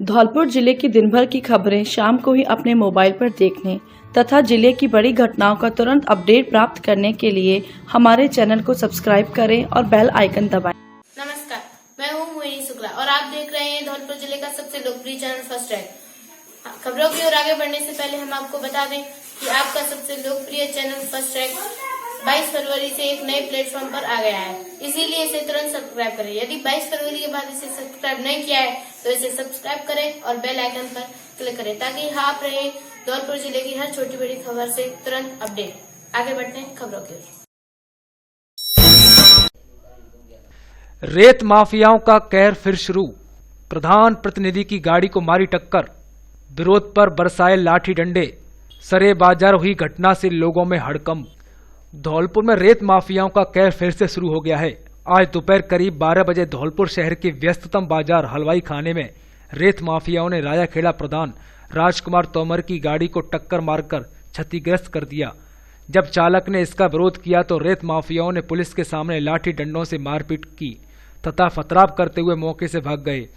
धौलपुर जिले की दिन भर की खबरें शाम को ही अपने मोबाइल पर देखने तथा जिले की बड़ी घटनाओं का तुरंत अपडेट प्राप्त करने के लिए हमारे चैनल को सब्सक्राइब करें और बेल आइकन दबाएं। नमस्कार, मैं हूँ मोहिनी शुक्ला और आप देख रहे हैं धौलपुर जिले का सबसे लोकप्रिय चैनल फर्स्ट ट्रैक। खबरों की ओर आगे बढ़ने से पहले हम आपको बता दें कि आपका सबसे लोकप्रिय चैनल फर्स्ट ट्रैक 22 फरवरी से एक नए प्लेटफॉर्म पर आ गया है, इसीलिए इसे तुरंत सब्सक्राइब करें। यदि 22 फरवरी के बाद इसे सब्सक्राइब नहीं किया है तो इसे सब्सक्राइब करें और बेल आइकन पर क्लिक करें ताकि आप रहे धौलपुर जिले की हर छोटी बड़ी खबर से तुरंत अपडेट। आगे बढ़ते हैं खबरों की ओर। रेत माफियाओं का कहर फिर शुरू। प्रधान प्रतिनिधि की गाड़ी को मारी टक्कर, विरोध पर बरसाए लाठी डंडे। सरे बाजार हुई घटना से लोगों में हड़कंप। धौलपुर में रेत माफियाओं का कहर फिर से शुरू हो गया है। आज दोपहर करीब 12 बजे धौलपुर शहर के व्यस्ततम बाजार हलवाई खाने में रेत माफियाओं ने राजाखेड़ा प्रधान राजकुमार तोमर की गाड़ी को टक्कर मारकर क्षतिग्रस्त कर दिया। जब चालक ने इसका विरोध किया तो रेत माफियाओं ने पुलिस के सामने लाठी डंडों से मारपीट की तथा फतराव करते हुए मौके से भाग गए।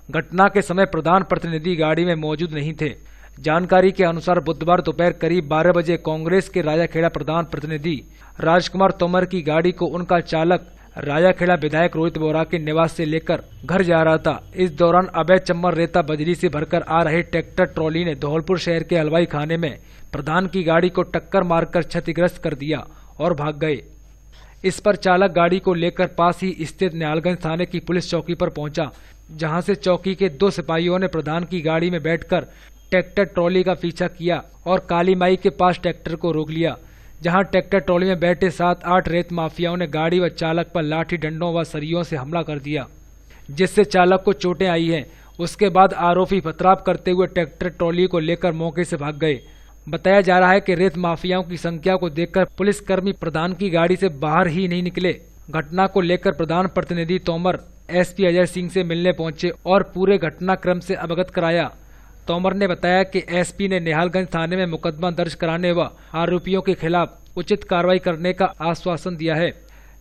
घटना के समय प्रधान प्रतिनिधि गाड़ी में मौजूद नहीं थे। जानकारी के अनुसार बुधवार दोपहर करीब 12 बजे कांग्रेस के राजाखेड़ा प्रधान प्रतिनिधि राजकुमार तोमर की गाड़ी को उनका चालक राजाखेड़ा विधायक रोहित बोरा के निवास से लेकर घर जा रहा था। इस दौरान अवैध चम्मर रेता बजरी से भरकर आ रहे ट्रैक्टर ट्रॉली ने धौलपुर शहर के हलवाई खाने में प्रधान की गाड़ी को टक्कर मारकर क्षतिग्रस्त कर दिया और भाग गए। इस पर चालक गाड़ी को लेकर पास ही स्थित निहालगंज थाने की पुलिस चौकी पर पहुंचा, जहां से चौकी के 2 सिपाहियों ने प्रधान की गाड़ी में बैठकर ट्रैक्टर ट्रॉली का पीछा किया और काली माई के पास ट्रैक्टर को रोक लिया, जहां ट्रैक्टर ट्रॉली में बैठे 7-8 रेत माफियाओं ने गाड़ी व चालक पर लाठी डंडों व सरियों से हमला कर दिया, जिससे चालक को चोटें आई हैं। उसके बाद आरोपी पथराव करते हुए ट्रैक्टर ट्रॉली को लेकर मौके से भाग गए। बताया जा रहा है कि रेत माफियाओं की संख्या को देखकर पुलिसकर्मी प्रधान की गाड़ी से बाहर ही नहीं निकले। घटना को लेकर प्रधान प्रतिनिधि तोमर एसपी अजय सिंह से मिलने पहुंचे और पूरे घटनाक्रम से अवगत कराया। तोमर ने बताया कि एसपी ने निहालगंज थाने में मुकदमा दर्ज कराने व आरोपियों के खिलाफ उचित कार्रवाई करने का आश्वासन दिया है।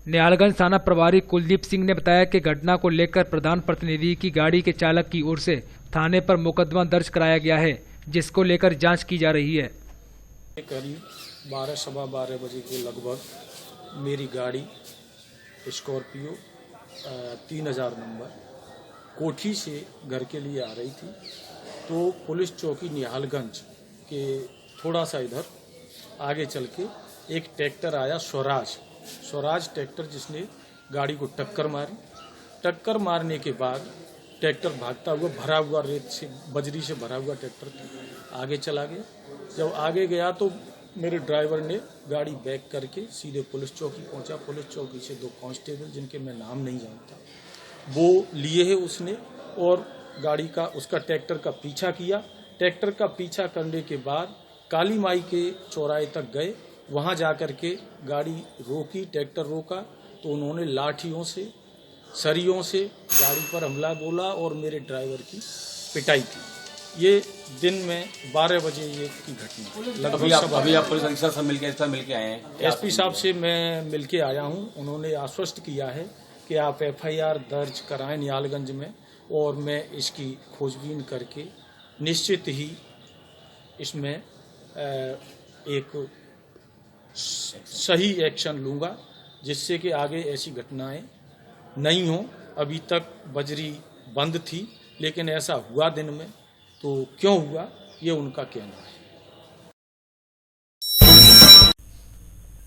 निहालगंज थाना प्रभारी कुलदीप सिंह ने बताया कि घटना को लेकर प्रधान प्रतिनिधि की गाड़ी के चालक की ओर से थाने पर मुकदमा दर्ज कराया गया है, जिसको लेकर जांच की जा रही है। करीब 12-12:15 बजे के लगभग मेरी गाड़ी स्कॉर्पियो 3000 नंबर कोठी से घर के लिए आ रही थी, तो पुलिस चौकी निहालगंज के थोड़ा सा इधर आगे चल के एक ट्रैक्टर आया स्वराज ट्रैक्टर, जिसने गाड़ी को टक्कर मारी। टक्कर मारने के बाद ट्रैक्टर भागता हुआ भरा हुआ रेत से बजरी से भरा हुआ ट्रैक्टर आगे चला गया। जब आगे गया तो मेरे ड्राइवर ने गाड़ी बैक करके सीधे पुलिस चौकी पहुंचा। पुलिस चौकी से 2 कांस्टेबल, जिनके मैं नाम नहीं जानता, वो लिए है उसने और गाड़ी का उसका ट्रैक्टर का पीछा किया। ट्रैक्टर का पीछा करने के बाद काली माई के चौराहे तक गए। वहां जाकर के गाड़ी रोकी, ट्रैक्टर रोका तो उन्होंने लाठियों से सरियों से गाड़ी पर हमला बोला और मेरे ड्राइवर की पिटाई की। ये दिन में 12 बजे ये की घटना। अभी आप पुलिस अफसर सब मिलके आए हैं? एसपी साहब से मैं मिलके आया हूं। उन्होंने आश्वस्त किया है कि आप एफआईआर दर्ज कराएं निहालगंज में, और मैं इसकी खोजबीन करके निश्चित ही इसमें एक सही एक्शन लूँगा, जिससे कि आगे ऐसी घटनाएं नहीं हो। अभी तक बजरी बंद थी, लेकिन ऐसा हुआ दिन में, तो क्यों हुआ ये उनका कहना है।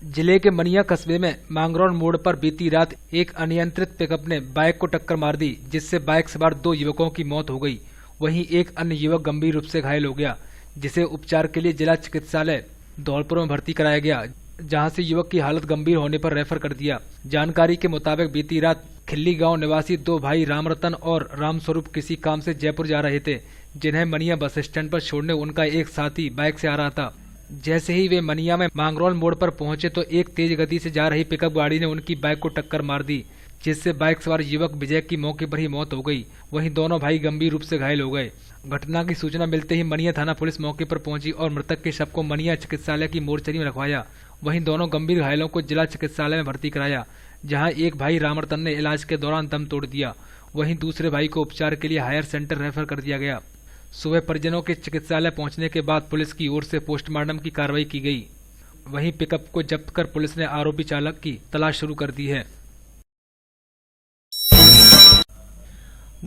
जिले के मनिया कस्बे में मांगरौन मोड़ पर बीती रात एक अनियंत्रित पिकअप ने बाइक को टक्कर मार दी, जिससे बाइक सवार 2 युवकों की मौत हो गई। वहीं एक अन्य युवक गंभीर रूप से घायल हो गया, जिसे उपचार के लिए जिला चिकित्सालय धौलपुर में भर्ती कराया गया, जहां से युवक की हालत गंभीर होने पर रेफर कर दिया। जानकारी के मुताबिक बीती रात खिल्ली गांव निवासी 2 भाई रामरतन और रामस्वरूप किसी काम से जयपुर जा रहे थे, जिन्हें मनिया बस स्टैंड पर छोड़ने उनका एक साथी बाइक से आ रहा था। जैसे ही वे मनिया में मांगरौल मोड़ पर पहुंचे तो एक तेज गति से जा रही पिकअप गाड़ी ने उनकी बाइक को टक्कर मार दी, जिससे बाइक सवार युवक विजय की मौके पर ही मौत हो गई। वहीं दोनों भाई गंभीर रूप से घायल हो गए। घटना की सूचना मिलते ही मनिया थाना पुलिस मौके पर पहुंची और मृतक के शव को मनिया चिकित्सालय की मोर्चरी में रखवाया। वहीं दोनों गंभीर घायलों को जिला चिकित्सालय में भर्ती कराया, जहां एक भाई रामरतन ने इलाज के दौरान दम तोड़ दिया। वहीं दूसरे भाई को उपचार के लिए हायर सेंटर रेफर कर दिया गया। सुबह परिजनों के चिकित्सालय पहुंचने के बाद पुलिस की ओर से पोस्टमार्टम की कार्रवाई की गई। वहीं पिकअप को जब्त कर पुलिस ने आरोपी चालक की तलाश शुरू कर दी है।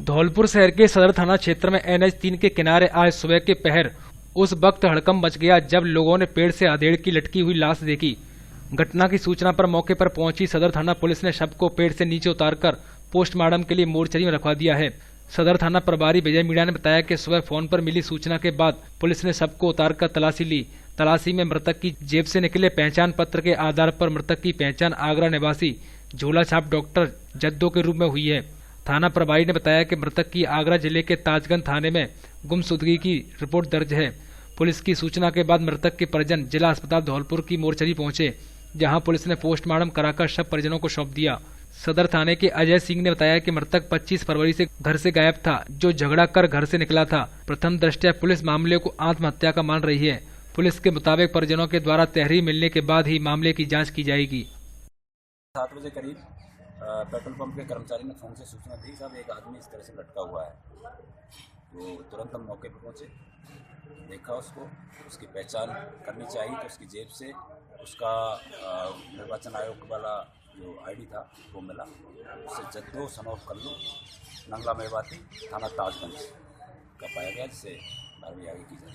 धौलपुर शहर के सदर थाना क्षेत्र में NH-3 के किनारे आज सुबह के पहर उस वक्त हड़कंप मच गया जब लोगों ने पेड़ से अधेड़ की लटकी हुई लाश देखी। घटना की सूचना पर मौके पर पहुंची सदर थाना पुलिस ने शव को पेड़ से नीचे उतारकर पोस्टमार्टम के लिए मोर्चरी में रखवा दिया है। सदर थाना प्रभारी विजय मीणा ने बताया कि सुबह फोन पर मिली सूचना के बाद पुलिस ने शव को उतारकर तलाशी ली। तलाशी में मृतक की जेब से निकले पहचान पत्र के आधार पर मृतक की पहचान आगरा निवासी झोला छाप डॉक्टर जद्दो के रूप में हुई है। थाना प्रभारी ने बताया कि मृतक की आगरा जिले के ताजगंज थाने में गुमशुदगी की रिपोर्ट दर्ज है। पुलिस की सूचना के बाद मृतक के परिजन जिला अस्पताल धौलपुर की मोर्चरी पहुंचे, जहां पुलिस ने पोस्टमार्टम कराकर शव परिजनों को सौंप दिया। सदर थाने के अजय सिंह ने बताया कि मृतक 25 फरवरी से घर से गायब था, जो झगड़ा कर घर से निकला था। प्रथम दृष्टया पुलिस मामले को आत्महत्या का मान रही है। पुलिस के मुताबिक परिजनों के द्वारा तहरीर मिलने के बाद ही मामले की जांच की जाएगी। 7 बजे करीब पेट्रोल पंप के कर्मचारी ने फोन से सूचना दी, साहब एक आदमी इस तरह से लटका हुआ है। तो तुरंत हम मौके पर पहुंचे, देखा उसको, उसकी पहचान करनी चाहिए तो उसकी जेब से उसका निर्वाचन आयोग वाला जो ID था वो मिला। उससे जद्दो सनौफ कल्लू नंगला मेवाती थाना ताजगंज का पाया गया, जिससे कार्रवाई आगे की जाए।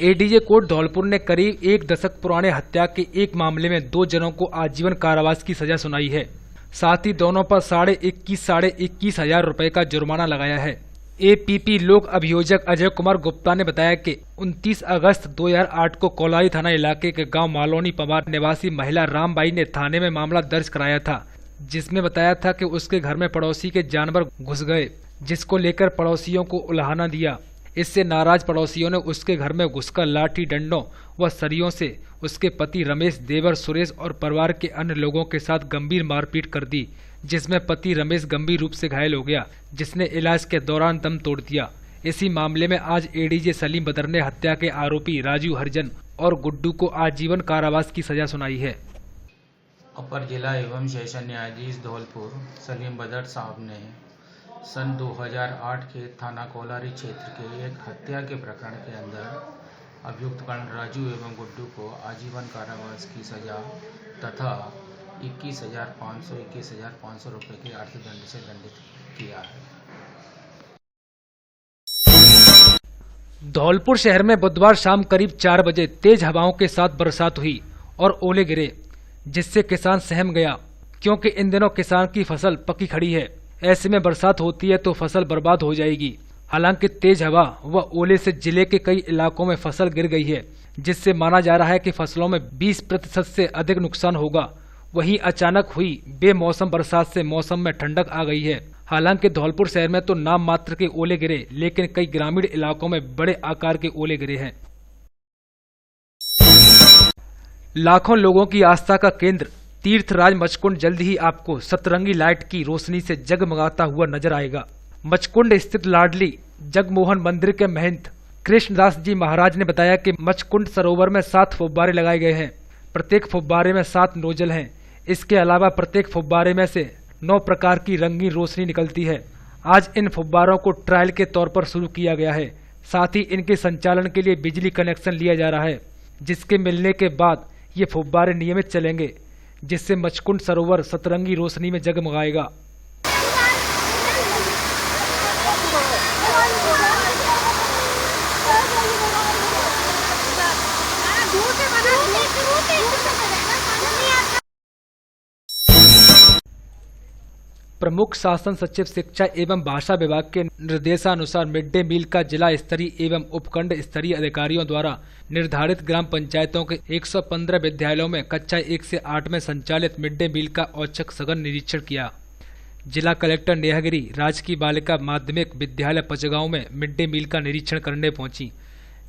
ADJ कोर्ट धौलपुर ने करीब 1 दशक पुराने हत्या के एक मामले में 2 जनों को आजीवन कारावास की सजा सुनाई है। साथ ही दोनों पर 21,500 हजार रुपए का जुर्माना लगाया है। APP लोक अभियोजक अजय कुमार गुप्ता ने बताया कि 29 अगस्त 2008 को कोलारी थाना इलाके के गांव मालोनी पवार निवासी महिला रामबाई ने थाने में मामला दर्ज कराया था, जिसमें बताया था कि उसके घर में पड़ोसी के जानवर घुस गए, जिसको लेकर पड़ोसियों को उल्हाना दिया। इससे नाराज पड़ोसियों ने उसके घर में घुसकर लाठी डंडों व सरियों से उसके पति रमेश, देवर सुरेश और परिवार के अन्य लोगों के साथ गंभीर मारपीट कर दी, जिसमें पति रमेश गंभीर रूप से घायल हो गया, जिसने इलाज के दौरान दम तोड़ दिया। इसी मामले में आज ADJ सलीम बदर ने हत्या के आरोपी राजू हरिजन और गुड्डू को आजीवन कारावास की सजा सुनाई है। अपर जिला एवं सेशन न्यायाधीश धौलपुर सलीम बदर साहब ने सन 2008 के थाना कोलारी क्षेत्र के एक हत्या के प्रकरण के अंदर अभियुक्त कर्ण राजू एवं गुड्डू को आजीवन कारावास की सजा तथा 21,500 रुपये के अर्थदंड से दंडित किया है। धौलपुर शहर में बुधवार शाम करीब 4 बजे तेज हवाओं के साथ बरसात हुई और ओले गिरे, जिससे किसान सहम गया, क्योंकि इन दिनों किसान की फसल पकी खड़ी है। ऐसे में बरसात होती है तो फसल बर्बाद हो जाएगी। हालांकि तेज हवा व ओले से जिले के कई इलाकों में फसल गिर गई है, जिससे माना जा रहा है कि फसलों में 20% से अधिक नुकसान होगा। वहीं अचानक हुई बेमौसम बरसात से मौसम में ठंडक आ गई है। हालांकि धौलपुर शहर में तो नाम मात्र के ओले गिरे, लेकिन कई ग्रामीण इलाकों में बड़े आकार के ओले गिरे हैं। लाखों लोगों की आस्था का केंद्र तीर्थराज मचकुंड जल्द ही आपको सतरंगी लाइट की रोशनी से जगमगाता हुआ नजर आएगा। मचकुंड स्थित लाडली जगमोहन मंदिर के महंत कृष्णदास जी महाराज ने बताया कि मचकुंड सरोवर में 7 फुब्बारे लगाए गए हैं। प्रत्येक फुब्बारे में 7 नोजल हैं। इसके अलावा प्रत्येक फुब्बारे में से 9 प्रकार की रंगीन रोशनी निकलती है। आज इन फुब्बारों को ट्रायल के तौर पर शुरू किया गया है। साथ ही इनके संचालन के लिए बिजली कनेक्शन लिया जा रहा है, जिसके मिलने के बाद ये फुब्बारे नियमित चलेंगे, जिससे मचकुंड सरोवर सतरंगी रोशनी में जगमगाएगा। प्रमुख शासन सचिव शिक्षा एवं भाषा विभाग के निर्देशानुसार मिड डे मील का जिला स्तरीय एवं उपखंड स्तरीय अधिकारियों द्वारा निर्धारित ग्राम पंचायतों के 115 विद्यालयों में कक्षा 1 से 8 में संचालित मिड डे मील का औचक सघन निरीक्षण किया। जिला कलेक्टर नेहागिरी राजकीय बालिका माध्यमिक विद्यालय पचगांव में मिड डे मील का निरीक्षण करने पहुंची।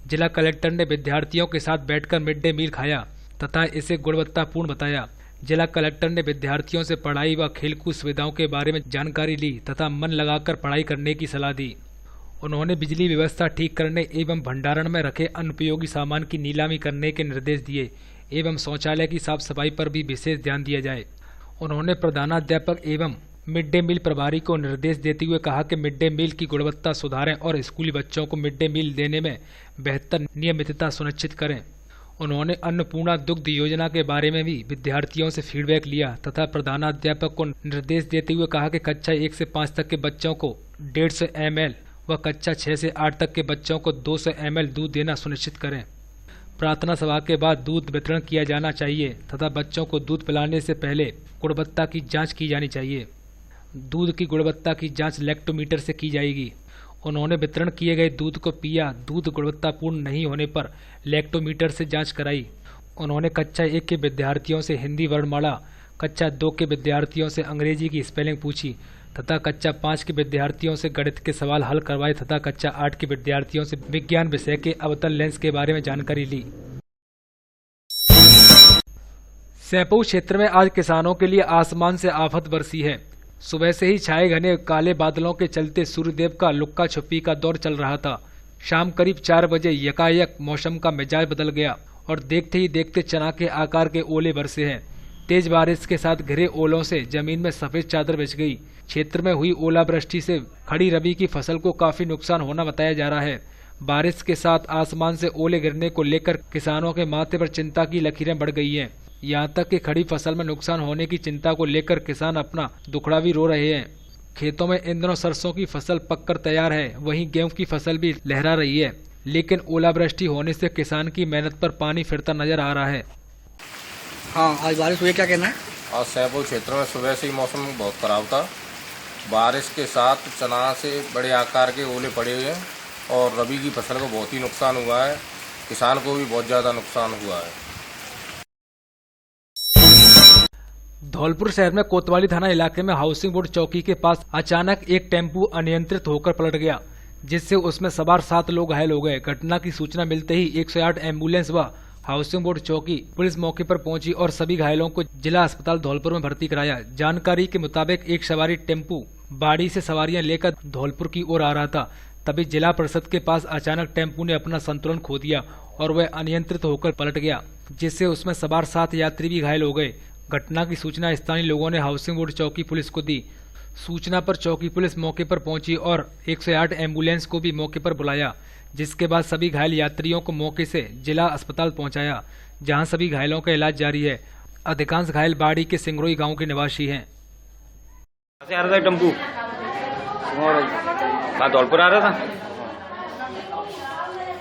जिला कलेक्टर ने विद्यार्थियों के साथ बैठकर मिड डे मील खाया तथा इसे गुणवत्तापूर्ण बताया। जिला कलेक्टर ने विद्यार्थियों से पढ़ाई व खेलकूद सुविधाओं के बारे में जानकारी ली तथा मन लगाकर पढ़ाई करने की सलाह दी। उन्होंने बिजली व्यवस्था ठीक करने एवं भंडारण में रखे अनुपयोगी सामान की नीलामी करने के निर्देश दिए एवं शौचालय की साफ सफाई पर भी विशेष ध्यान दिया जाए। उन्होंने प्रधानाध्यापक एवं मिड डे मील प्रभारी को निर्देश देते हुए कहा कि मिड डे मील की गुणवत्ता सुधारें और स्कूली बच्चों को मिड डे मील देने में बेहतर नियमितता सुनिश्चित करें। उन्होंने अन्नपूर्णा दुग्ध योजना के बारे में भी विद्यार्थियों से फीडबैक लिया तथा प्रधानाध्यापक को निर्देश देते हुए कहा कि कक्षा 1 से 5 तक के बच्चों को 150 ml व कक्षा 6 से 8 तक के बच्चों को 200 ml दूध देना सुनिश्चित करें। प्रार्थना सभा के बाद दूध वितरण किया जाना चाहिए तथा बच्चों को दूध पिलाने से पहले गुणवत्ता की जांच की जानी चाहिए। दूध की गुणवत्ता की जांच लैक्टोमीटर से की जाएगी। उन्होंने वितरण किए गए दूध को पिया, दूध गुणवत्तापूर्ण नहीं होने पर लैक्टोमीटर से जांच कराई। उन्होंने कक्षा 1 के विद्यार्थियों से हिंदी वर्णमाला, कक्षा 2 के विद्यार्थियों से अंग्रेजी की स्पेलिंग पूछी तथा कक्षा 5 के विद्यार्थियों से गणित के सवाल हल करवाए तथा कक्षा 8 के विद्यार्थियों से विज्ञान विषय के अवतल लेंस के बारे में जानकारी ली। सैंपऊ क्षेत्र में आज किसानों के लिए आसमान से आफत बरसी है। सुबह से ही छाए घने काले बादलों के चलते सूर्यदेव का लुक्का छुपी का दौर चल रहा था। शाम करीब 4 बजे यकायक मौसम का मिजाज बदल गया और देखते ही देखते चना के आकार के ओले बरसे हैं। तेज बारिश के साथ घिरे ओलों से जमीन में सफेद चादर बिछ गई। क्षेत्र में हुई ओलावृष्टि से खड़ी रबी की फसल को काफी नुकसान होना बताया जा रहा है। बारिश के साथ आसमान से ओले गिरने को लेकर किसानों के माथे पर चिंता की लकीरें बढ़ गई हैं। यहाँ तक कि खड़ी फसल में नुकसान होने की चिंता को लेकर किसान अपना दुखड़ा भी रो रहे हैं। खेतों में इन दिनों सरसों की फसल पककर तैयार है, वहीं गेहूं की फसल भी लहरा रही है, लेकिन ओलावृष्टि होने से किसान की मेहनत पर पानी फिरता नजर आ रहा है। हाँ, आज बारिश हुई, क्या कहना है? आज सैंपऊ क्षेत्र में सुबह से ही मौसम बहुत खराब था। बारिश के साथ चना से बड़े आकार के ओले पड़े हुए हैं और रबी की फसल को बहुत ही नुकसान हुआ है। किसान को भी बहुत ज़्यादा नुकसान हुआ है। धौलपुर शहर में कोतवाली थाना इलाके में हाउसिंग बोर्ड चौकी के पास अचानक एक टेम्पू अनियंत्रित होकर पलट गया, जिससे उसमें सवार 7 लोग घायल हो गए। घटना की सूचना मिलते ही 108 एम्बुलेंस व हाउसिंग बोर्ड चौकी पुलिस मौके पर पहुंची और सभी घायलों को जिला अस्पताल धौलपुर में भर्ती कराया। जानकारी के मुताबिक एक सवारी टेम्पू बाड़ी से सवारियां लेकर धौलपुर की ओर आ रहा था, तभी जिला परिषद के पास अचानक टेम्पू ने अपना संतुलन खो दिया और वह अनियंत्रित होकर पलट गया, जिससे उसमें सवार 7 यात्री भी घायल हो गए। घटना की सूचना स्थानीय लोगों ने हाउसिंग बोर्ड चौकी पुलिस को दी। सूचना पर चौकी पुलिस मौके पर पहुंची और 108 एम्बुलेंस को भी मौके पर बुलाया, जिसके बाद सभी घायल यात्रियों को मौके से जिला अस्पताल पहुंचाया, जहां सभी घायलों का इलाज जारी है। अधिकांश घायल बाड़ी के सिंगरोई गांव के निवासी हैं। आ रहा था टेम्पू, कहाँ धौलपुर आ रहा था?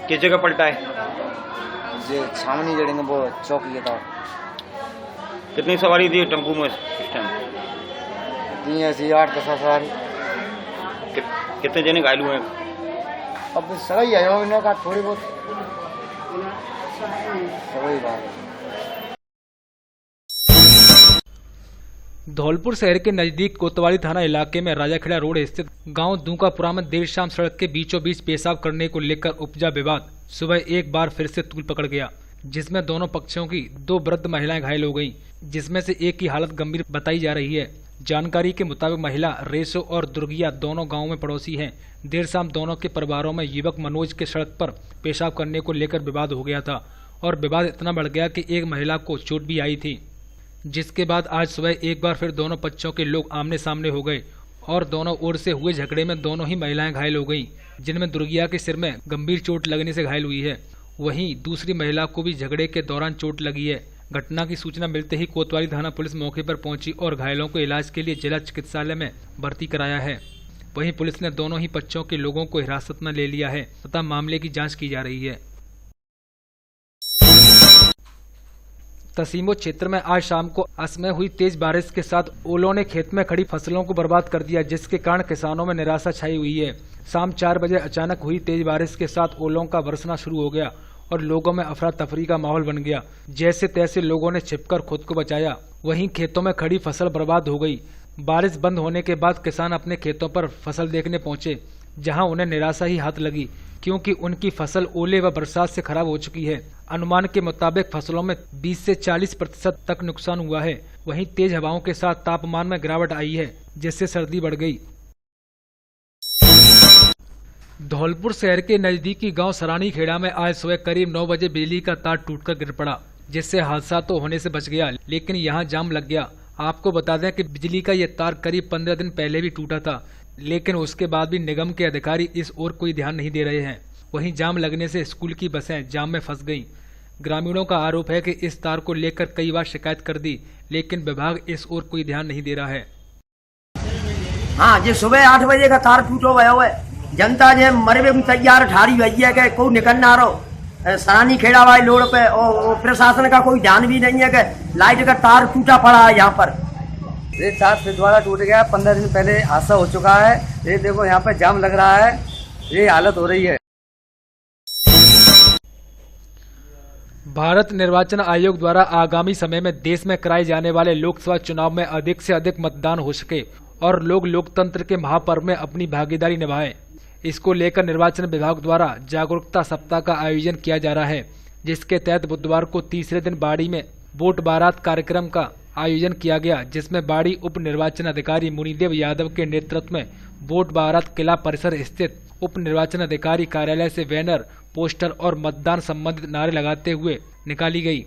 किस जगह पलटा है? ये छावनी जड़ेंगे वो चौकी था। कितनी सवारी थी टेम्पू में इस टाइम? तीन ऐसी 8-10 सवारी। कितने जने घायल हुए हैं? अब सही है, इन्होंने कहा थोड़ी बहुत सही बात। धौलपुर शहर के नजदीक कोतवाली थाना इलाके में राजाखेड़ा रोड स्थित गांव दूकापुरा में देर शाम सड़क के बीचों बीच पेशाब करने को लेकर उपजा विवाद सुबह एक बार फिर से तूल पकड़ गया, जिसमें दोनों पक्षों की 2 वृद्ध महिलाएं घायल हो गईं, जिसमें से एक की हालत गंभीर बताई जा रही है। जानकारी के मुताबिक महिला रेसो और दुर्गिया दोनों गांव में पड़ोसी हैं। देर शाम दोनों के परिवारों में युवक मनोज के सड़क पर पेशाब करने को लेकर विवाद हो गया था और विवाद इतना बढ़ गया कि एक महिला को चोट भी आई थी, जिसके बाद आज सुबह एक बार फिर दोनों पक्षों के लोग आमने सामने हो गए और दोनों ओर से हुए झगड़े में दोनों ही महिलाएं घायल हो गईं, जिनमें दुर्गिया के सिर में गंभीर चोट लगने से घायल हुई है। वहीं दूसरी महिला को भी झगड़े के दौरान चोट लगी है। घटना की सूचना मिलते ही कोतवाली थाना पुलिस मौके पर पहुंची और घायलों को इलाज के लिए जिला चिकित्सालय में भर्ती कराया है। वहीं पुलिस ने दोनों ही पक्षों के लोगों को हिरासत में ले लिया है तथा मामले की जांच की जा रही है। तसीमो क्षेत्र में आज शाम को असमय हुई तेज बारिश के साथ ओलों ने खेत में खड़ी फसलों को बर्बाद कर दिया, जिसके कारण किसानों में निराशा छाई हुई है। शाम 4 बजे अचानक हुई तेज बारिश के साथ ओलों का बरसना शुरू हो गया और लोगों में अफरा तफरी का माहौल बन गया। जैसे तैसे लोगों ने छिपकर खुद को बचाया। वहीं खेतों में खड़ी फसल बर्बाद हो गई। बारिश बंद होने के बाद किसान अपने खेतों पर फसल देखने पहुंचे। जहां उन्हें निराशा ही हाथ लगी, क्योंकि उनकी फसल ओले व बरसात से खराब हो चुकी है। अनुमान के मुताबिक फसलों में 20 से 40% तक नुकसान हुआ है। वहीं तेज हवाओं के साथ तापमान में गिरावट आई है, जिससे सर्दी बढ़ गई। धौलपुर शहर के नजदीकी गांव सरानी खेड़ा में आज सुबह करीब 9 बजे बिजली का तार टूटकर गिर पड़ा, जिससे हादसा तो होने से बच गया, लेकिन यहां जाम लग गया। आपको बता दें कि बिजली का यह तार करीब 15 दिन पहले भी टूटा था, लेकिन उसके बाद भी निगम के अधिकारी इस ओर कोई ध्यान नहीं दे रहे हैं। वहीं जाम लगने से स्कूल की बसें जाम में फंस गईं। ग्रामीणों का आरोप है कि इस तार को लेकर कई बार शिकायत कर दी, लेकिन विभाग इस ओर कोई ध्यान नहीं दे रहा है। हाँ जी, सुबह 8 बजे का तार टूटो भयो है। जनता जो मरबे में तैयार ठारी भई है कि कोई निकल ना रहो। सरानी खेड़ा वाली रोड पे और प्रशासन का कोई ध्यान भी नहीं है कि लाइट का तार टूटा पड़ा है यहाँ पर। ये तार फिर टूट गया, 15 दिन पहले हादसा हो चुका है। ये देखो यहाँ पे जाम लग रहा है, ये हालत हो रही है। भारत निर्वाचन आयोग द्वारा आगामी समय में देश में कराए जाने वाले लोकसभा चुनाव में अधिक से अधिक मतदान हो सके और लोग लोकतंत्र के महापर्व में अपनी भागीदारी निभाएं, इसको लेकर निर्वाचन विभाग द्वारा जागरूकता सप्ताह का आयोजन किया जा रहा है, जिसके तहत बुधवार को तीसरे दिन बाड़ी में वोट बारात कार्यक्रम का आयोजन किया गया, जिसमें बाड़ी उप निर्वाचन अधिकारी मुनिदेव यादव के नेतृत्व में वोट बारात किला परिसर स्थित उप निर्वाचन अधिकारी कार्यालय से बैनर, पोस्टर और मतदान संबंधित नारे लगाते हुए निकाली गई।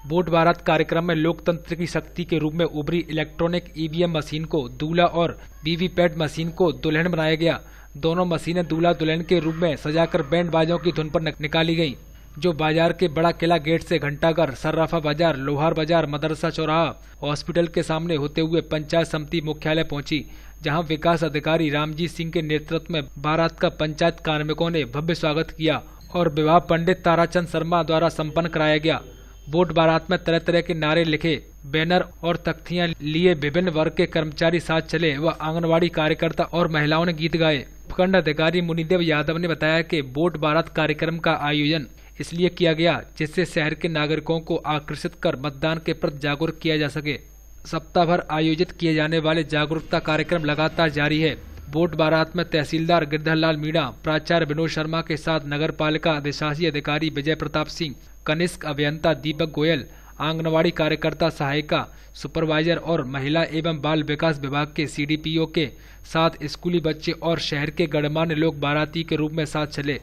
वोट बारात कार्यक्रम में लोकतंत्र की शक्ति के रूप में उभरी इलेक्ट्रॉनिक ईवीएम मशीन को दूल्हा और वीवीपैट मशीन को दुल्हन बनाया गया। दोनों मशीनें दूल्हा दुल्हन के रूप में सजाकर बैंड बाजों की धुन पर निकाली गई, जो बाजार के बड़ा किला गेट से घंटाघर, सर्राफा बाजार, लोहार बाजार, मदरसा चौराहा, हॉस्पिटल के सामने होते हुए पंचायत समिति मुख्यालय पहुंची, जहां विकास अधिकारी रामजीत सिंह के नेतृत्व में बारात का पंचायत कार्मिकों ने भव्य स्वागत किया और विवाह पंडित ताराचंद शर्मा द्वारा संपन्न कराया गया। वोट बारात में तरह तरह के नारे लिखे, बैनर और तख्तियां लिए विभिन्न वर्ग के कर्मचारी साथ चले व आंगनवाड़ी कार्यकर्ता और महिलाओं ने गीत गाए। उपखंड अधिकारी मुनिदेव यादव ने बताया कि वोट बारात कार्यक्रम का आयोजन इसलिए किया गया जिससे शहर के नागरिकों को आकर्षित कर मतदान के प्रति जागरूक किया जा सके। सप्ताह भर आयोजित किए जाने वाले जागरूकता कार्यक्रम लगातार जारी है। वोट बारात में तहसीलदार गिरधरलाल मीणा, प्राचार्य विनोद शर्मा के साथ नगर पालिका अधिशासी अधिकारी विजय प्रताप सिंह, कनिष्क अभियंता दीपक गोयल, आंगनवाड़ी कार्यकर्ता सहायिका, सुपरवाइजर और महिला एवं बाल विकास विभाग के सीडीपीओ के साथ स्कूली बच्चे और शहर के गणमान्य लोग बाराती के रूप में साथ चले।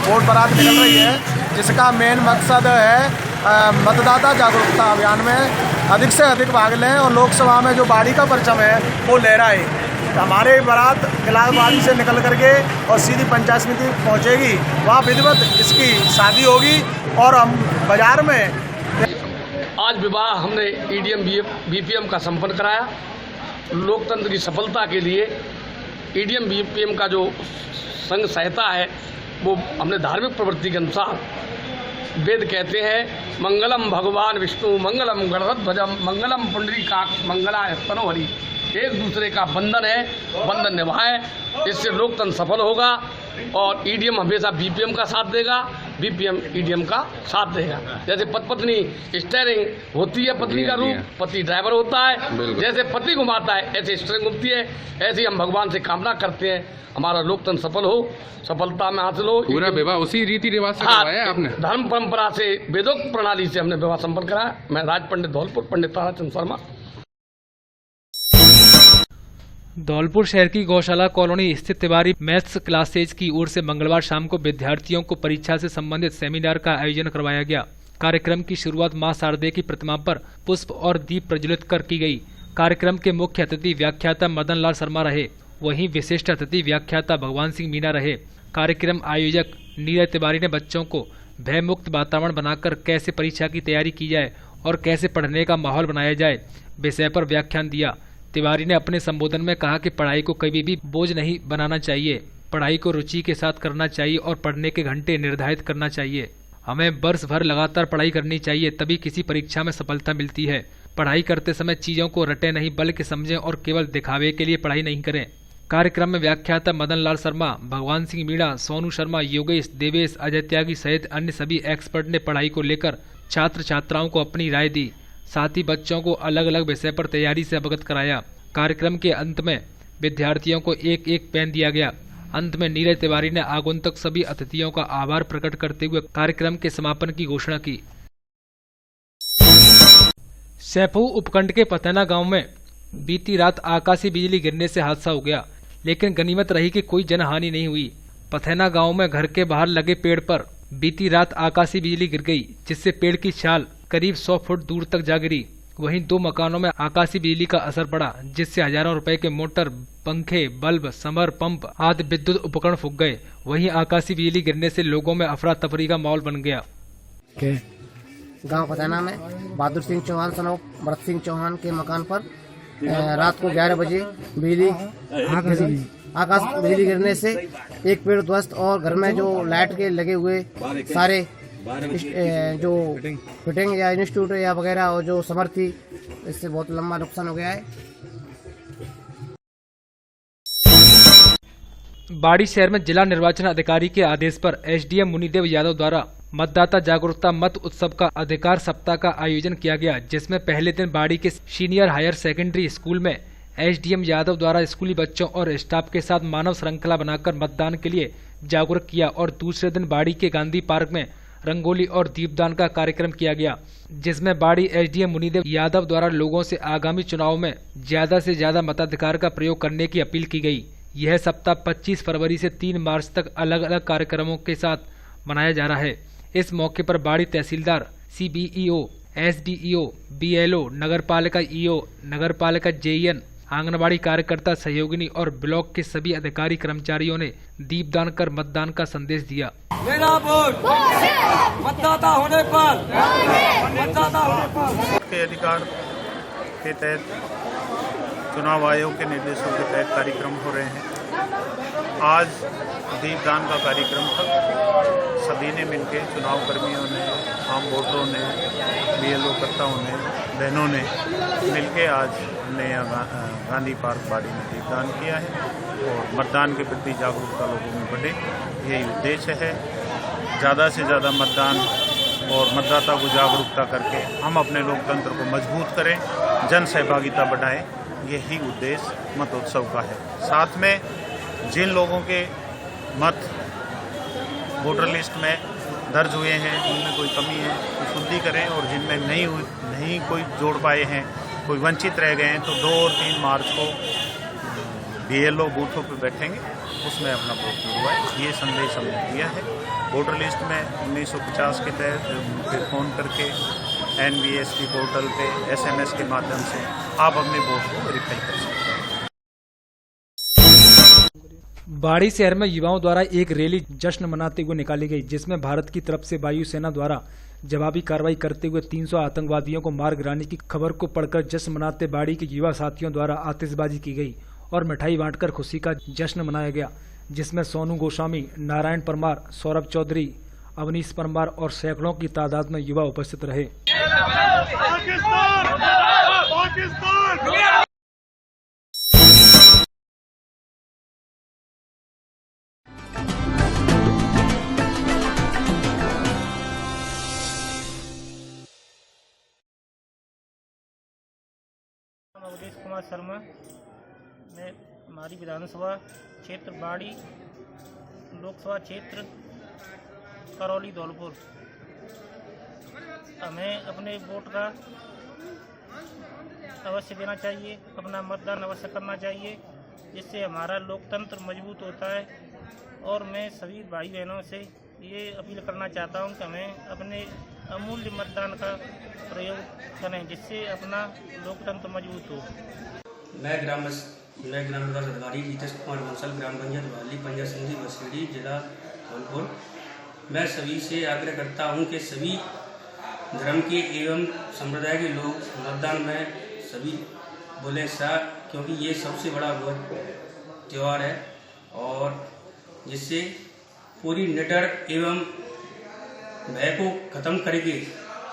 वोट बारात निकल रही है, जिसका मेन मकसद है मतदाता जागरूकता अभियान में अधिक से अधिक भाग लें और लोकसभा में जो बाड़ी का परचम है वो लहराए। हमारे बारात किलाबाड़ी से निकल करके और सीधी पंचायत समिति पहुंचेगी, वहाँ विधिवत इसकी शादी होगी और हम बाजार में आज विवाह हमने ईडीएम बीपीएम का संपन्न कराया। लोकतंत्र की सफलता के लिए ईडीएम बीपीएम का जो संघ सहायता है वो हमने धार्मिक प्रवृत्ति के अनुसार, वेद कहते हैं मंगलम भगवान विष्णु, मंगलम गणध्वजम, मंगलम पुंडरीकाक्ष, मंगलाय तनोहरि। एक दूसरे का बंधन है, बंधन निभाएं, इससे लोकतंत्र सफल होगा और ईडीएम हमेशा बीपीएम का साथ देगा, बीपीएम ईडीएम का साथ देगा। जैसे पत्नी स्टीयरिंग होती है, पत्नी का रूप, पति ड्राइवर होता है, जैसे पति घुमाता है ऐसे स्टीयरिंग घूमती है। ऐसे ही हम भगवान से कामना करते हैं हमारा लोकतंत्र सफल हो, सफलता में हासिल हो। पूरा विवाह उसी रीति रिवाज से करवाया आपने? धर्म परंपरा से, वेदोक्त प्रणाली से हमने विवाह संपन्न कराया। मैं राज पंडित धौलपुर, पंडित ताराचंद शर्मा। धौलपुर शहर की गौशाला कॉलोनी स्थित तिवारी मैथ्स क्लासेज की ओर से मंगलवार शाम को विद्यार्थियों को परीक्षा से संबंधित सेमिनार का आयोजन करवाया गया। कार्यक्रम की शुरुआत मां शारदे की प्रतिमा पर पुष्प और दीप प्रज्वलित कर की गई। कार्यक्रम के मुख्य अतिथि व्याख्याता मदन लाल शर्मा रहे, वहीं विशिष्ट अतिथि व्याख्याता भगवान सिंह मीणा रहे। कार्यक्रम आयोजक नीरज तिवारी ने बच्चों को भयमुक्त वातावरण बनाकर कैसे परीक्षा की तैयारी की जाए और कैसे पढ़ने का माहौल बनाया जाए विषय पर व्याख्यान दिया। तिवारी ने अपने संबोधन में कहा कि पढ़ाई को कभी भी बोझ नहीं बनाना चाहिए, पढ़ाई को रुचि के साथ करना चाहिए और पढ़ने के घंटे निर्धारित करना चाहिए। हमें वर्ष भर लगातार पढ़ाई करनी चाहिए, तभी किसी परीक्षा में सफलता मिलती है। पढ़ाई करते समय चीज़ों को रटे नहीं बल्कि समझें और केवल दिखावे के लिए पढ़ाई नहीं करें। कार्यक्रम में व्याख्याता मदन लाल शर्मा, भगवान सिंह मीणा, सोनू शर्मा, योगेश, देवेश, अजय त्यागी सहित अन्य सभी एक्सपर्ट ने पढ़ाई को लेकर छात्र छात्राओं को अपनी राय दी। साथ ही बच्चों को अलग अलग विषय पर तैयारी से अवगत कराया। कार्यक्रम के अंत में विद्यार्थियों को एक एक पेन दिया गया। अंत में नीरज तिवारी ने आगंतुक सभी अतिथियों का आभार प्रकट करते हुए कार्यक्रम के समापन की घोषणा की। सैफू उपखंड के पथैना गांव में बीती रात आकाशीय बिजली गिरने से हादसा हो गया, लेकिन गनीमत रही कि कोई जनहानि नहीं हुई। पथैना गांव में घर के बाहर लगे पेड़ पर बीती रात आकाशीय बिजली गिर गई, जिससे पेड़ की छाल करीब 100 फुट दूर तक जा गिरी। वहीं 2 मकानों में आकाशीय बिजली का असर पड़ा, जिससे हजारों रुपए के मोटर, पंखे, बल्ब, समर पंप आदि विद्युत उपकरण फूंक गए। वहीं आकाशीय बिजली गिरने से लोगों में अफरा तफरी का माहौल बन गया। गांव पथैना में बहादुर सिंह चौहान सनों भरत सिंह चौहान के मकान पर रात को 11 बजे आकाश बिजली गिरने से एक पेड़ ध्वस्त और घर में जो लाइट के लगे हुए सारे जो फिटिंग या इंस्टीट्यूट या वगैरह और जो समर थी, इससे बहुत लंबा नुकसान हो गया है। बाड़ी शहर में जिला निर्वाचन अधिकारी के आदेश पर एसडीएम मुनिदेव यादव द्वारा मतदाता जागरूकता मत उत्सव का अधिकार सप्ताह का आयोजन किया गया, जिसमें पहले दिन बाड़ी के सीनियर हायर सेकेंडरी स्कूल में एसडीएम यादव द्वारा स्कूली बच्चों और स्टाफ के साथ मानव श्रृंखला बनाकर मतदान के लिए जागरूक किया और दूसरे दिन बाड़ी के गांधी पार्क में रंगोली और दीपदान का कार्यक्रम किया गया, जिसमें बाड़ी एसडीएम मुनिदेव यादव द्वारा लोगों से आगामी चुनाव में ज्यादा से ज्यादा मताधिकार का प्रयोग करने की अपील की गई। यह सप्ताह 25 फरवरी से 3 मार्च तक अलग अलग कार्यक्रमों के साथ मनाया जा रहा है। इस मौके पर बाड़ी तहसीलदार, सीबीईओ, एसडीईओ, बीएलओ, नगरपालिका ईओ, नगरपालिका जेईएन, आंगनबाड़ी कार्यकर्ता, सहयोगिनी और ब्लॉक के सभी अधिकारी कर्मचारियों ने दीपदान कर मतदान का संदेश दिया। मेरा वोट मतदाता होने पर, मतदाता होने पर के अधिकार के तहत चुनाव आयोग के निर्देशों के तहत कार्यक्रम हो रहे हैं। आज दीपदान का कार्यक्रम था। सभी ने मिलकर, चुनाव कर्मियों ने, आम वोटरों ने, बीएलओ कर्ताओं ने, बहनों ने मिलकर आज हमने गांधी पार्क बाड़ी में दीपदान किया है और मतदान के प्रति जागरूकता लोगों में बढ़े, यही उद्देश्य है। ज़्यादा से ज़्यादा मतदान और मतदाता को जागरूकता करके हम अपने लोकतंत्र को मजबूत करें, जन सहभागिता बढ़ाएं, यही उद्देश्य मतोत्सव का है। साथ में जिन लोगों के मत वोटर लिस्ट में दर्ज हुए हैं, उनमें कोई कमी है तो शुद्धि करें, और जिनमें नहीं कोई जोड़ पाए हैं, कोई वंचित रह गए हैं, तो 2 और 3 मार्च को बीएलओ बूथों पर बैठेंगे, उसमें अपना वोट जुड़वाएं। ये संदेश हमने दिया है। वोटर लिस्ट में 1950 के तहत फ़ोन करके NVST पोर्टल पे SMS के माध्यम से आप अपने वोट को वेरीफाई कर सकते हैं। बाड़ी शहर में युवाओं द्वारा एक रैली जश्न मनाते हुए निकाली गई, जिसमें भारत की तरफ से वायुसेना द्वारा जवाबी कार्रवाई करते हुए 300 आतंकवादियों को मार गिराने की खबर को पढ़कर जश्न मनाते बाड़ी के युवा साथियों द्वारा आतिशबाजी की गई और मिठाई बांटकर खुशी का जश्न मनाया गया, जिसमें सोनू गोस्वामी, नारायण परमार, सौरभ चौधरी, अवनीश परमार और सैकड़ों की तादाद में युवा उपस्थित रहे। अवधेश कुमार शर्मा, मैं हमारी विधानसभा क्षेत्र बाड़ी, लोकसभा क्षेत्र करौली धौलपुर, हमें अपने वोट का अवश्य देना चाहिए, अपना मतदान अवश्य करना चाहिए, जिससे हमारा लोकतंत्र मजबूत होता है। और मैं सभी भाई बहनों से ये अपील करना चाहता हूँ कि हमें अपने अमूल्य मतदान का प्रयोग करें, जिससे अपना लोकतंत्र मजबूत हो। मैं ग्राम विकास अधिकारी नीतीश कुमार बंसल, ग्राम पंचायत वाली पंजा सिंधी बसीड़ी, जिला धौलपुर। मैं सभी से आग्रह करता हूं कि सभी धर्म के एवं संप्रदाय के लोग मतदान में सभी बोले सा, क्योंकि ये सबसे बड़ा त्यौहार है और जिससे पूरी निडर एवं भय को खत्म करके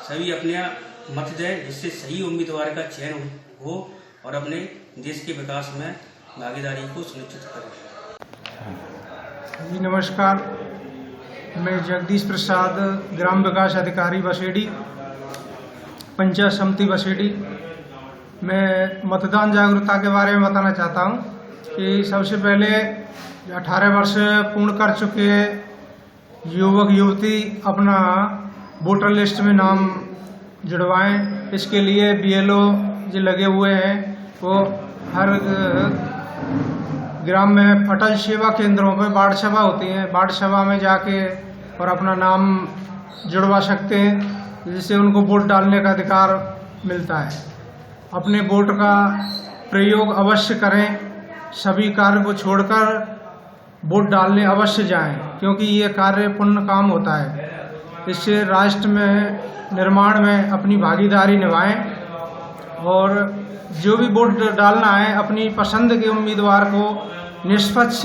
सभी अपने मत दें, जिससे सही उम्मीदवार का चयन हो और अपने देश के विकास में भागीदारी को सुनिश्चित करें। जी नमस्कार, मैं जगदीश प्रसाद, ग्राम विकास अधिकारी बसेड़ी, पंचायत समिति बसेड़ी। मैं मतदान जागरूकता के बारे में बताना चाहता हूं कि सबसे पहले 18 वर्ष पूर्ण कर चुके युवक युवती अपना वोटर लिस्ट में नाम जुड़वाएं। इसके लिए BLO जो लगे हुए हैं वो हर ग्राम में अटल सेवा केंद्रों पर वार्ड सभा होती है, वार्ड सभा में जाके और अपना नाम जुड़वा सकते हैं, जिससे उनको वोट डालने का अधिकार मिलता है। अपने वोट का प्रयोग अवश्य करें, सभी कार्य को छोड़कर वोट डालने अवश्य जाएं, क्योंकि ये कार्य पुण्य काम होता है। इससे राष्ट्र में निर्माण में अपनी भागीदारी निभाएं और जो भी वोट डालना है अपनी पसंद के उम्मीदवार को निष्पक्ष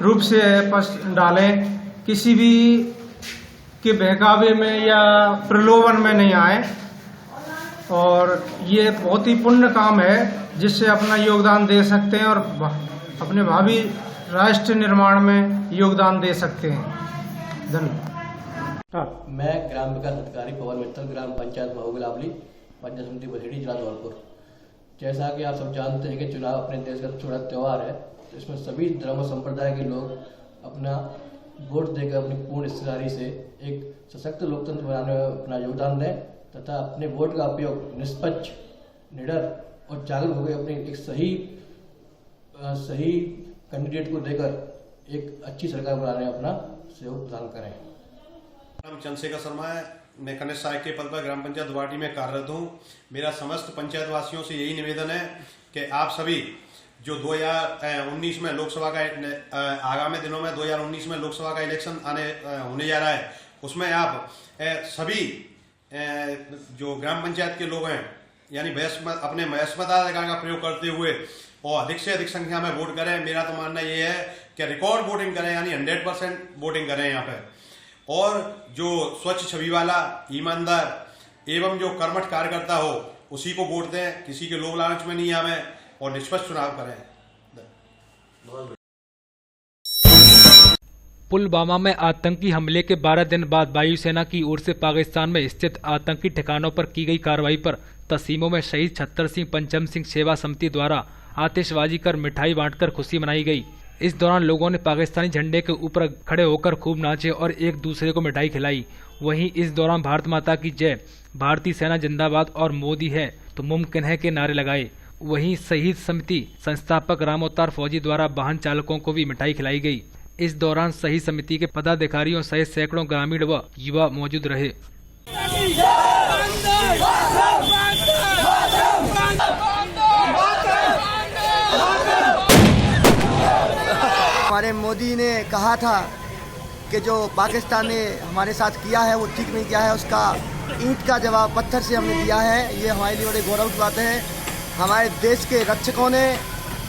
रूप से डालें, किसी भी के बहकावे में या प्रलोभन में नहीं आए। और ये बहुत ही पुण्य काम है जिससे अपना योगदान दे सकते हैं और अपने भावी राष्ट्र निर्माण में योगदान दे सकते हैं। धन्यवाद। मैं ग्राम विकास अधिकारी पवन मित्तल, ग्राम पंचायत बहुगुलावली, पंचायत समिति बसेड़ी, जिला धौलपुर। जैसा कि आप सब जानते हैं कि चुनाव अपने देश का छोटा त्यौहार है, तो इसमें सभी धर्म संप्रदाय के लोग अपना वोट देकर अपनी पूर्ण हिस्सेदारी से एक सशक्त लोकतंत्र बनाने में अपना योगदान दें तथा अपने वोट का उपयोग निष्पक्ष, निडर और जागरूक होकर अपनी एक सही कैंडिडेट को देकर एक अच्छी सरकार बनाने में अपना सहयोग प्रदान करें। नाम चंद्रशेखर शर्मा है। मैं कनिष्ठ सहायक के पद पर ग्राम पंचायत दुवाटी में कार्यरत हूँ। मेरा समस्त पंचायत वासियों से यही निवेदन है कि आप सभी जो 2019 में लोकसभा का आगामी दिनों में 2019 में लोकसभा का इलेक्शन होने जा रहा है, उसमें आप सभी जो ग्राम पंचायत के लोग हैं यानी अपने मताधिकार का प्रयोग करते हुए और अधिक से अधिक संख्या में वोट करें। मेरा तो मानना ये है कि रिकॉर्ड वोटिंग करें, यानी 100% वोटिंग करें यहाँ पे। और जो स्वच्छ छवि वाला, ईमानदार एवं जो कर्मठ कार्यकर्ता हो उसी को वोट दें, किसी के लोभ लालच में नहीं आवे और निष्पक्ष चुनाव करें। पुलवामा में आतंकी हमले के 12 दिन बाद वायुसेना की ओर से पाकिस्तान में स्थित आतंकी ठिकानों पर की गई कार्रवाई पर तसीमों में शहीद छत्तर सिंह पंचम सिंह सेवा समिति द्वारा आतिशबाजी कर मिठाई बांटकर खुशी मनाई गई। इस दौरान लोगों ने पाकिस्तानी झंडे के ऊपर खड़े होकर खूब नाचे और एक दूसरे को मिठाई खिलाई। वहीं इस दौरान भारत माता की जय, भारतीय सेना जिंदाबाद और मोदी है तो मुमकिन है के नारे लगाए। वहीं शहीद समिति संस्थापक राम अवतार फौजी द्वारा वाहन चालकों को भी मिठाई खिलाई गई। इस दौरान शहीद समिति के पदाधिकारियों सहित सैकड़ों ग्रामीण व युवा मौजूद रहे। हमारे मोदी ने कहा था कि जो पाकिस्तान ने हमारे साथ किया है वो ठीक नहीं किया है, उसका ईंट का जवाब पत्थर से हमने दिया है। ये हमारे लिए बड़े गौरव की बात है। हमारे देश के रक्षकों ने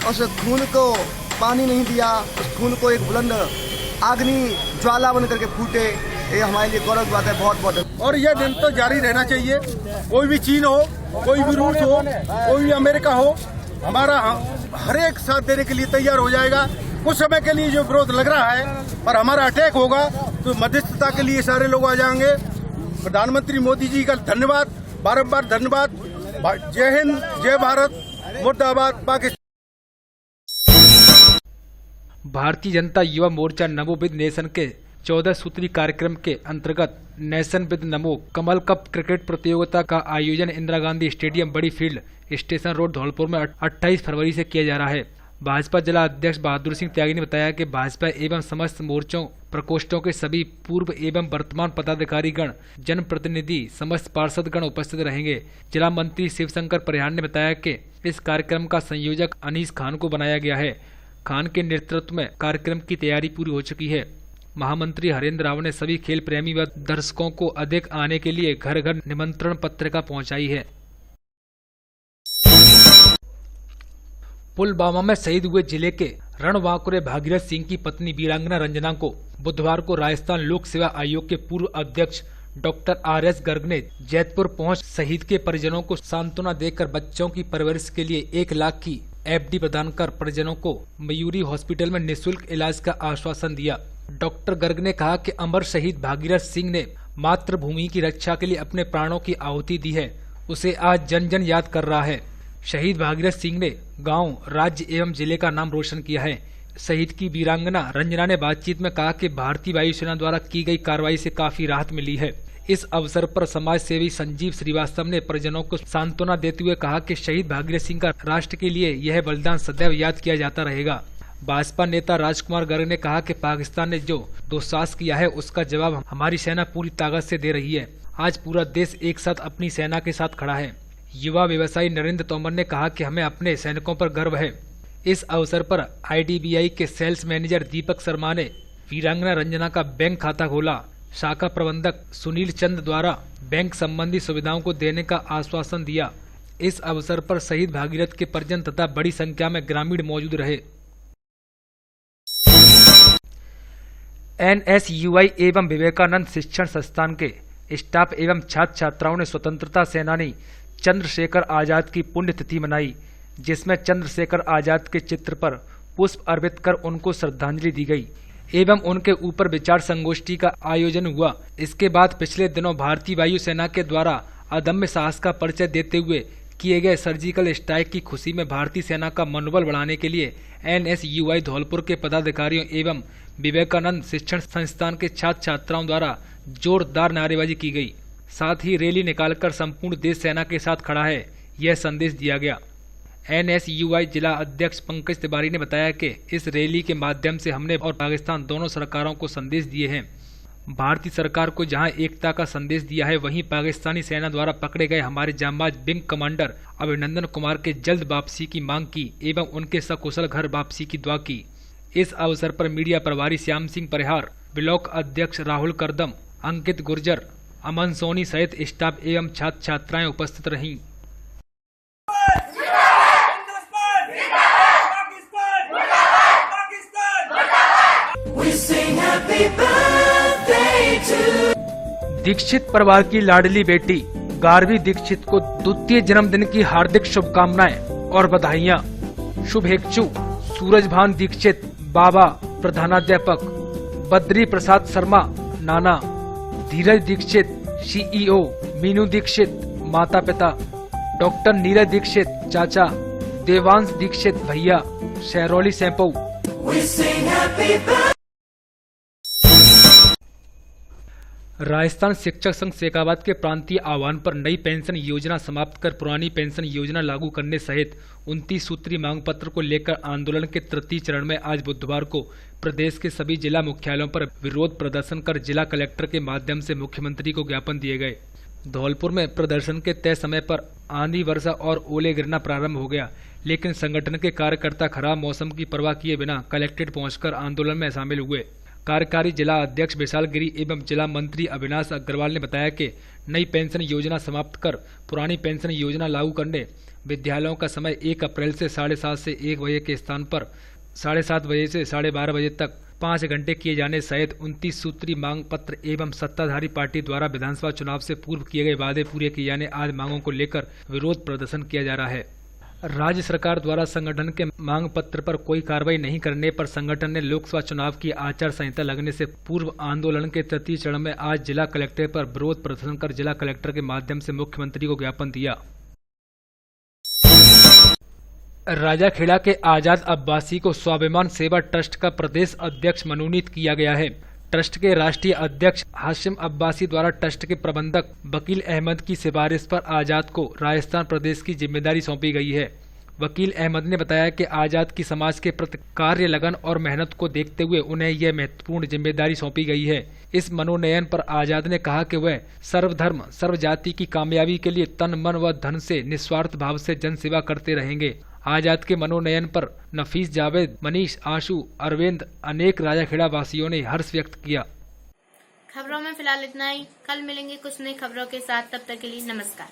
उस खून को पानी नहीं दिया, उस खून को एक बुलंद अग्नि ज्वाला बन करके फूटे। ये हमारे लिए गौरव की बात है, बहुत बहुत। और यह दिन तो जारी रहना चाहिए। कोई भी चीन हो, कोई भी रूस हो, कोई भी अमेरिका हो, हमारा हर एक साथ देने के लिए तैयार हो जाएगा। कुछ समय के लिए जो विरोध लग रहा है पर हमारा अटैक होगा तो मध्यस्थता के लिए सारे लोग आ जाएंगे। प्रधानमंत्री मोदी जी का धन्यवाद, बारंबार धन्यवाद। जय हिंद, जय भारत, मुर्दाबाद पाकिस्तान। भारतीय जनता युवा मोर्चा नमो विद नेशन के 14 सूत्री कार्यक्रम के अंतर्गत nation with NaMo Kamal cup cricket प्रतियोगिता का आयोजन इंदिरा गांधी स्टेडियम बड़ी फील्ड स्टेशन रोड धौलपुर में 28 फरवरी से किया जा रहा है। भाजपा जिला अध्यक्ष बहादुर सिंह त्यागी ने बताया कि भाजपा एवं समस्त मोर्चों प्रकोष्ठों के सभी पूर्व एवं वर्तमान पदाधिकारीगण, जनप्रतिनिधि, समस्त पार्षदगण उपस्थित रहेंगे। जिला मंत्री शिवशंकर परिहार ने बताया कि इस कार्यक्रम का संयोजक अनीस खान को बनाया गया है। खान के नेतृत्व में कार्यक्रम की तैयारी पूरी हो चुकी है। महामंत्री हरेंद्र राव ने सभी खेल प्रेमी व दर्शकों को अधिक आने के लिए घर घर निमंत्रण पत्रिका पहुंचाई है। पुलवामा में शहीद हुए जिले के रणवांकुरे भागीरथ सिंह की पत्नी वीरांगना रंजना को बुधवार को राजस्थान लोक सेवा आयोग के पूर्व अध्यक्ष डॉक्टर RS गर्ग ने जैतपुर पहुंच शहीद के परिजनों को सांत्वना देकर बच्चों की परवरिश के लिए 1 लाख की FD प्रदान कर परिजनों को मयूरी हॉस्पिटल में निःशुल्क इलाज का आश्वासन दिया। डॉक्टर गर्ग ने कहा कि अमर शहीद भागीरथ सिंह ने मातृभूमि की रक्षा के लिए अपने प्राणों की आहुति दी है, उसे आज जन जन याद कर रहा है। शहीद भागीरथ सिंह ने गांव, राज्य एवं जिले का नाम रोशन किया है। शहीद की वीरांगना रंजना ने बातचीत में कहा कि भारतीय वायुसेना द्वारा की गई कार्रवाई से काफी राहत मिली है। इस अवसर पर समाज सेवी संजीव श्रीवास्तव ने परिजनों को सांत्वना देते हुए कहा कि शहीद भागीरथ सिंह का राष्ट्र के लिए यह बलिदान सदैव याद किया जाता रहेगा। भाजपा नेता राजकुमार गर्ग ने कहा कि पाकिस्तान ने जो दुस्साहस किया है उसका जवाब हमारी सेना पूरी ताकत से दे रही है। आज पूरा देश एक साथ अपनी सेना के साथ खड़ा है। युवा व्यवसायी नरेंद्र तोमर ने कहा कि हमें अपने सैनिकों पर गर्व है। इस अवसर पर IDBI के सेल्स मैनेजर दीपक शर्मा ने वीरांगना रंजना का बैंक खाता खोला। शाखा प्रबंधक सुनील चंद द्वारा बैंक संबंधी सुविधाओं को देने का आश्वासन दिया। इस अवसर पर शहीद भागीरथ के परिजन तथा बड़ी संख्या में ग्रामीण मौजूद रहे। NSUI एवं विवेकानंद शिक्षण संस्थान के स्टाफ एवं छात्र छात्राओं ने स्वतंत्रता सेनानी चंद्रशेखर आजाद की पुण्यतिथि मनाई, जिसमें चंद्रशेखर आजाद के चित्र पर पुष्प अर्पित कर उनको श्रद्धांजलि दी गई एवं उनके ऊपर विचार संगोष्ठी का आयोजन हुआ। इसके बाद पिछले दिनों भारतीय वायुसेना के द्वारा अदम्य साहस का परिचय देते हुए किए गए सर्जिकल स्ट्राइक की खुशी में भारतीय सेना का मनोबल बढ़ाने के लिए NSUI धौलपुर के पदाधिकारियों एवं विवेकानंद शिक्षण संस्थान के छात्र छात्राओं द्वारा जोरदार नारेबाजी की गई। साथ ही रैली निकालकर संपूर्ण देश सेना के साथ खड़ा है, यह संदेश दिया गया। NSUI जिला अध्यक्ष पंकज तिवारी ने बताया कि इस रैली के माध्यम से हमने और पाकिस्तान दोनों सरकारों को संदेश दिए हैं। भारतीय सरकार को जहां एकता का संदेश दिया है, वहीं पाकिस्तानी सेना द्वारा पकड़े गए हमारे जांबाज विंग कमांडर अभिनंदन कुमार के जल्द वापसी की मांग की एवं उनके सकुशल घर वापसी की दुआ की। इस अवसर पर मीडिया प्रभारी श्याम सिंह परिहार, ब्लॉक अध्यक्ष राहुल करदम, अंकित गुर्जर, अमन सोनी सहित स्टाफ एवं छात्र छात्राएं उपस्थित रहीं। दीक्षित परिवार की लाडली बेटी गार्वी दीक्षित को द्वितीय जन्मदिन की हार्दिक शुभकामनाएं और बधाइयां। शुभेच्छु सूरजभान दीक्षित, बाबा प्रधानाध्यापक, बद्री प्रसाद शर्मा नाना, धीरज दीक्षित CEO, मीनू दीक्षित माता पिता, डॉक्टर नीरज दीक्षित चाचा, देवांश दीक्षित भैया, शहरौली सैंपऊ। राजस्थान शिक्षक संघ शेखावात के प्रांतीय आह्वान पर नई पेंशन योजना समाप्त कर पुरानी पेंशन योजना लागू करने सहित 29 सूत्री मांग पत्र को लेकर आंदोलन के तृतीय चरण में आज बुधवार को प्रदेश के सभी जिला मुख्यालयों पर विरोध प्रदर्शन कर जिला कलेक्टर के माध्यम से मुख्यमंत्री को ज्ञापन दिए गए। धौलपुर में प्रदर्शन के तय समय पर आंधी, वर्षा और ओले गिरना प्रारंभ हो गया, लेकिन संगठन के कार्यकर्ता खराब मौसम की परवाह किए बिना कलेक्ट्रेट पहुंचकर आंदोलन में शामिल हुए। कार्यकारी जिला अध्यक्ष विशाल गिरी एवं जिला मंत्री अविनाश अग्रवाल ने बताया कि नई पेंशन योजना समाप्त कर पुरानी पेंशन योजना लागू करने, विद्यालयों का समय 1 अप्रैल से 7:30 से 1 बजे के स्थान पर 7:30 बजे से 12:30 बजे तक 5 घंटे किए जाने सहित 29 सूत्री मांग पत्र एवं सत्ताधारी पार्टी द्वारा विधानसभा चुनाव से पूर्व किए गए वादे पूरे किए जाने आदि मांगों को लेकर विरोध प्रदर्शन किया जा रहा है। राज्य सरकार द्वारा संगठन के मांग पत्र पर कोई कार्रवाई नहीं करने पर संगठन ने लोकसभा चुनाव की आचार संहिता लगने से पूर्व आंदोलन के तृतीय चरण में आज जिला कलेक्टर पर विरोध प्रदर्शन कर जिला कलेक्टर के माध्यम से मुख्यमंत्री को ज्ञापन दिया। राजाखेड़ा के आजाद अब्बासी को स्वाभिमान सेवा ट्रस्ट का प्रदेश अध्यक्ष मनोनीत किया गया है। ट्रस्ट के राष्ट्रीय अध्यक्ष हाशिम अब्बासी द्वारा ट्रस्ट के प्रबंधक वकील अहमद की सिफारिश पर आजाद को राजस्थान प्रदेश की जिम्मेदारी सौंपी गई है। वकील अहमद ने बताया कि आजाद की समाज के प्रति कार्य लगन और मेहनत को देखते हुए उन्हें यह महत्वपूर्ण जिम्मेदारी सौंपी गई है। इस मनोनयन पर आजाद ने कहा कि वह सर्वधर्म सर्व जाति की कामयाबी के लिए तन मन व धन से निस्वार्थ भाव से जन सेवा करते रहेंगे। आजाद के मनोनयन पर नफीस जावेद, मनीष, आशु, अरविंद, अनेक राजाखेड़ा वासियों ने हर्ष व्यक्त किया। खबरों में फिलहाल इतना ही। कल मिलेंगे कुछ नई खबरों के साथ, तब तक के लिए नमस्कार।